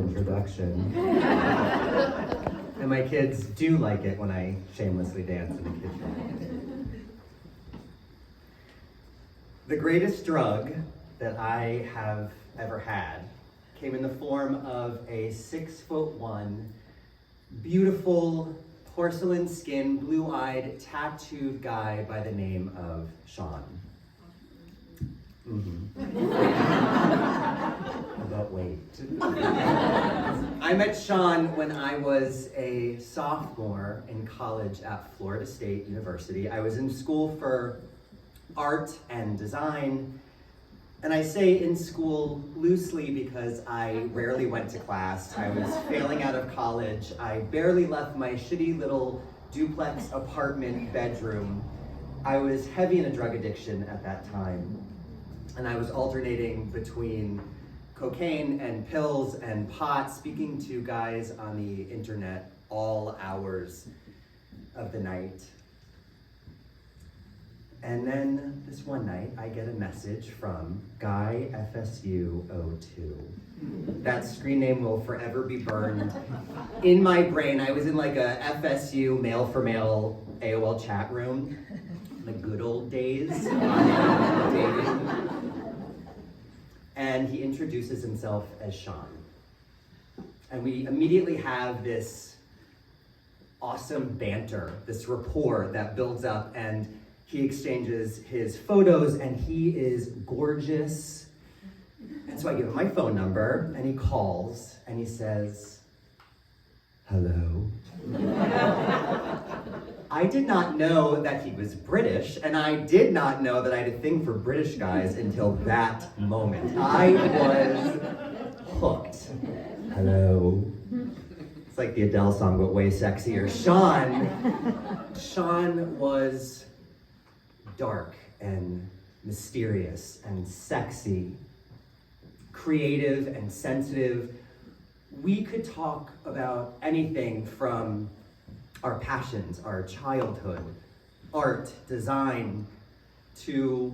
introduction. And my kids do like it when I shamelessly dance in the kitchen. The greatest drug that I have ever had came in the form of a 6'1", beautiful, porcelain skin, blue-eyed, tattooed guy by the name of Sean. But wait. I met Sean when I was a sophomore in college at Florida State University. I was in school for art and design, and I say in school loosely because I rarely went to class. I was failing out of college. I barely left my shitty little duplex apartment bedroom. I was heavy in a drug addiction at that time, and I was alternating between cocaine and pills and pot, speaking to guys on the internet all hours of the night. And then this one night, I get a message from Guy FSU02. That screen name will forever be burned in my brain. I was in like a FSU male for male AOL chat room, the good old days on dating. And he introduces himself as Sean. And we immediately have this awesome banter, this rapport that builds up, and he exchanges his photos, and he is gorgeous. And so I give him my phone number, and he calls, and he says, "Hello." I did not know that he was British, and I did not know that I had a thing for British guys until that moment. I was hooked. Hello. It's like the Adele song, but way sexier. Sean was dark and mysterious and sexy, creative and sensitive. We could talk about anything from our passions, our childhood, art, design, to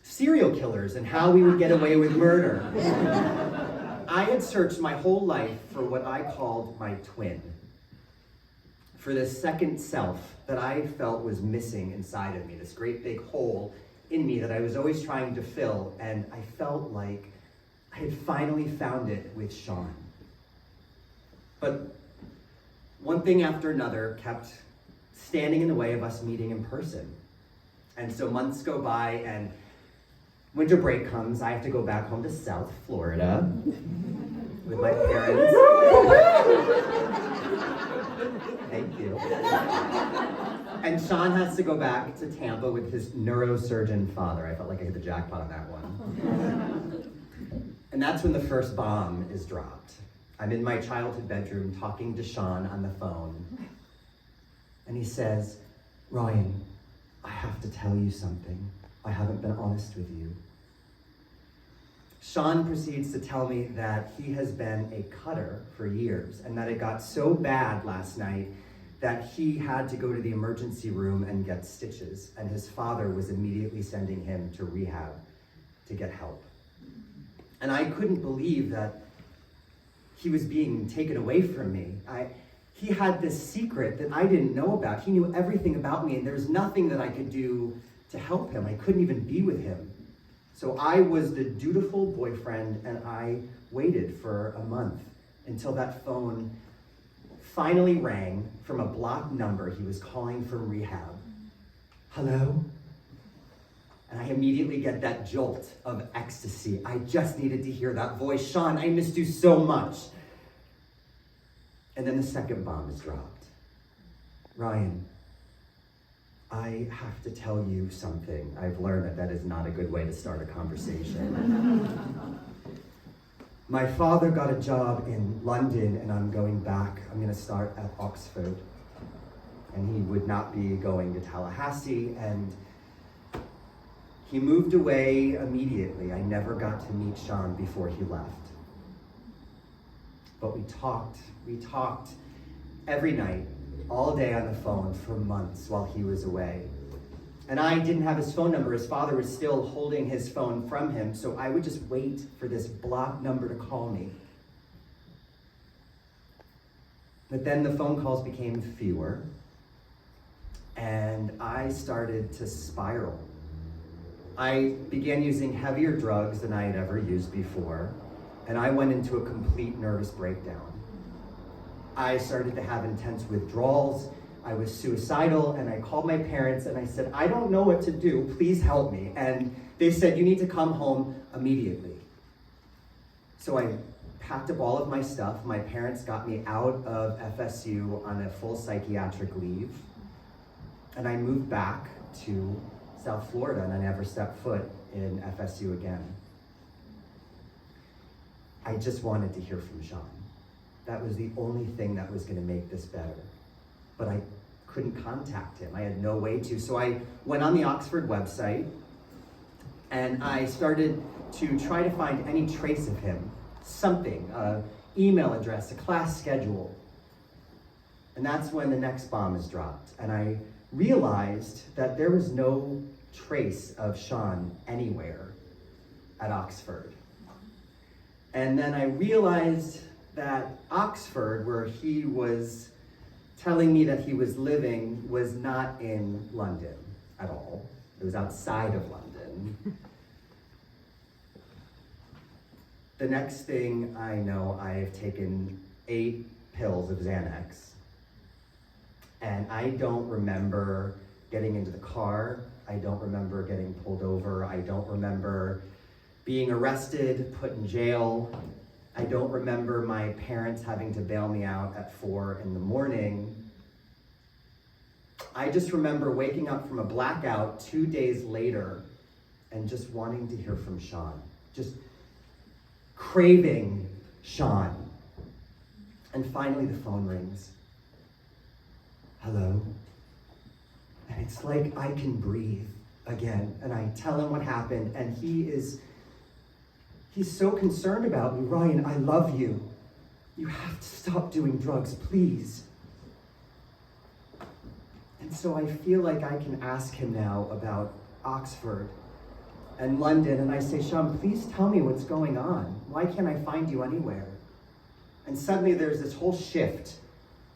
serial killers and how we would get away with murder. I had searched my whole life for what I called my twin, for this second self that I felt was missing inside of me, this great big hole in me that I was always trying to fill, and I felt like I had finally found it with Sean. But one thing after another kept standing in the way of us meeting in person. And so months go by, and winter break comes. I have to go back home to South Florida with my parents. Thank you. And Sean has to go back to Tampa with his neurosurgeon father. I felt like I hit the jackpot on that one. And that's when the first bomb is dropped. I'm in my childhood bedroom talking to Sean on the phone. And he says, "Ryan, I have to tell you something. I haven't been honest with you." Sean proceeds to tell me that he has been a cutter for years, and that it got so bad last night that he had to go to the emergency room and get stitches, and his father was immediately sending him to rehab to get help. And I couldn't believe that he was being taken away from me. He had this secret that I didn't know about. He knew everything about me, and there was nothing that I could do to help him. I couldn't even be with him. So I was the dutiful boyfriend, and I waited for a month until that phone finally rang from a blocked number. He was calling from rehab. "Hello?" And I immediately get that jolt of ecstasy. I just needed to hear that voice. "Sean, I missed you so much." And then the second bomb is dropped. "Ryan, I have to tell you something. I've learned that that is not a good way to start a conversation. My father got a job in London, and I'm going back. I'm going to start at Oxford. And he would not be going to Tallahassee, and he moved away immediately. I never got to meet Sean before he left. But we talked every night, all day on the phone for months while he was away. And I didn't have his phone number. His father was still holding his phone from him, so I would just wait for this blocked number to call me. But then the phone calls became fewer, and I started to spiral. I began using heavier drugs than I had ever used before, and I went into a complete nervous breakdown. I started to have intense withdrawals. I was suicidal, and I called my parents and I said, I don't know what to do, please help me. And they said, you need to come home immediately. So I packed up all of my stuff. My parents got me out of FSU on a full psychiatric leave, and I moved back to South Florida, and I never stepped foot in FSU again. I just wanted to hear from Sean. That was the only thing that was gonna make this better. But I couldn't contact him. I had no way to. So I went on the Oxford website and I started to try to find any trace of him, something, an email address, a class schedule. And that's when the next bomb is dropped. And I realized that there was no trace of Sean anywhere at Oxford. And then I realized that Oxford, where he was telling me that he was living, was not in London at all. It was outside of London. The next thing I know, I have taken 8 pills of Xanax. And I don't remember getting into the car. I don't remember getting pulled over. I don't remember being arrested, put in jail. I don't remember my parents having to bail me out at 4 in the morning. I just remember waking up from a blackout 2 days later and just wanting to hear from Sean. Just craving Sean. And finally the phone rings. Hello? And it's like I can breathe again. And I tell him what happened, and he's so concerned about me. Ryan, I love you. You have to stop doing drugs, please. And so I feel like I can ask him now about Oxford and London, and I say, Sean, please tell me what's going on. Why can't I find you anywhere? And suddenly there's this whole shift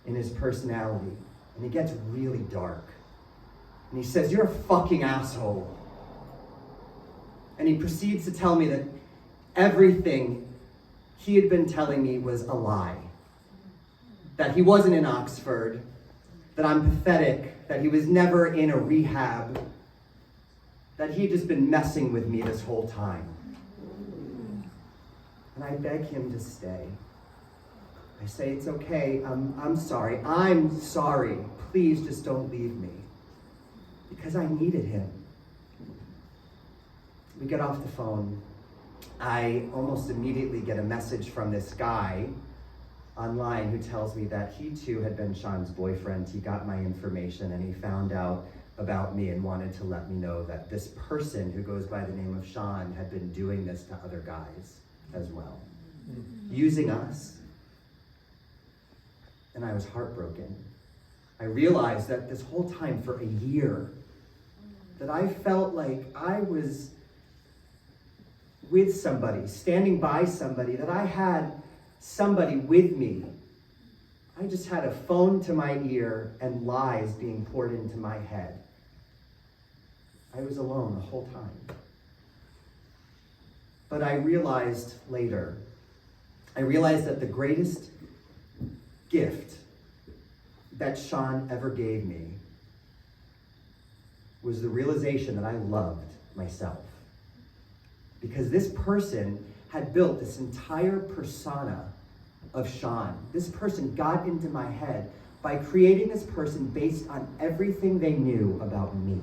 in his personality, and he gets really dark. And he says, you're a fucking asshole. And he proceeds to tell me that everything he had been telling me was a lie. That he wasn't in Oxford, that I'm pathetic, that he was never in a rehab, that he had just been messing with me this whole time. And I beg him to stay. I say, it's okay, I'm sorry, please just don't leave me. Because I needed him. We get off the phone. I almost immediately get a message from this guy online who tells me that he too had been Sean's boyfriend. He got my information and he found out about me and wanted to let me know that this person who goes by the name of Sean had been doing this to other guys as well. Using us. And I was heartbroken. I realized that this whole time for a year, that I felt like I was with somebody, standing by somebody, that I had somebody with me. I just had a phone to my ear and lies being poured into my head. I was alone the whole time. But I realized later, that the greatest gift that Sean ever gave me was the realization that I loved myself. Because this person had built this entire persona of Sean. This person got into my head by creating this person based on everything they knew about me,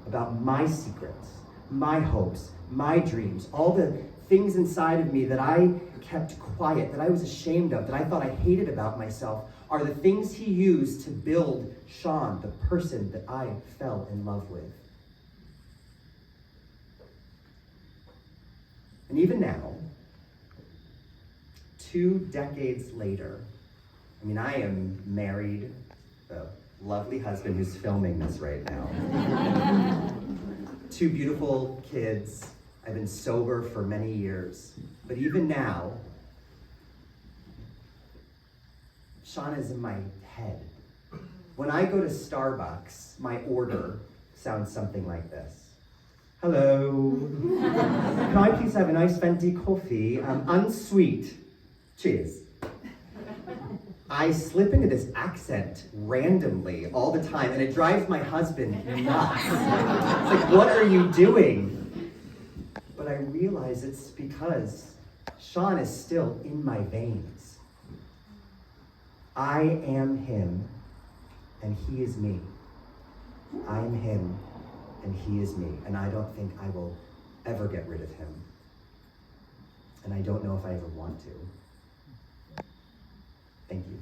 about my secrets, my hopes, my dreams, all the things inside of me that I kept quiet, that I was ashamed of, that I thought I hated about myself, are the things he used to build Sean, the person that I fell in love with. And even now, 2 decades later, I am married, a lovely husband who's filming this right now. 2 beautiful kids. I've been sober for many years. But even now, Sean is in my head. When I go to Starbucks, my order sounds something like this. Hello. Can I please have a nice venti coffee? Unsweet. Cheers. I slip into this accent randomly all the time, and it drives my husband nuts. It's like, what are you doing? But I realize it's because Sean is still in my veins. I am him, and he is me. I am him, and he is me. And I don't think I will ever get rid of him. And I don't know if I ever want to. Thank you.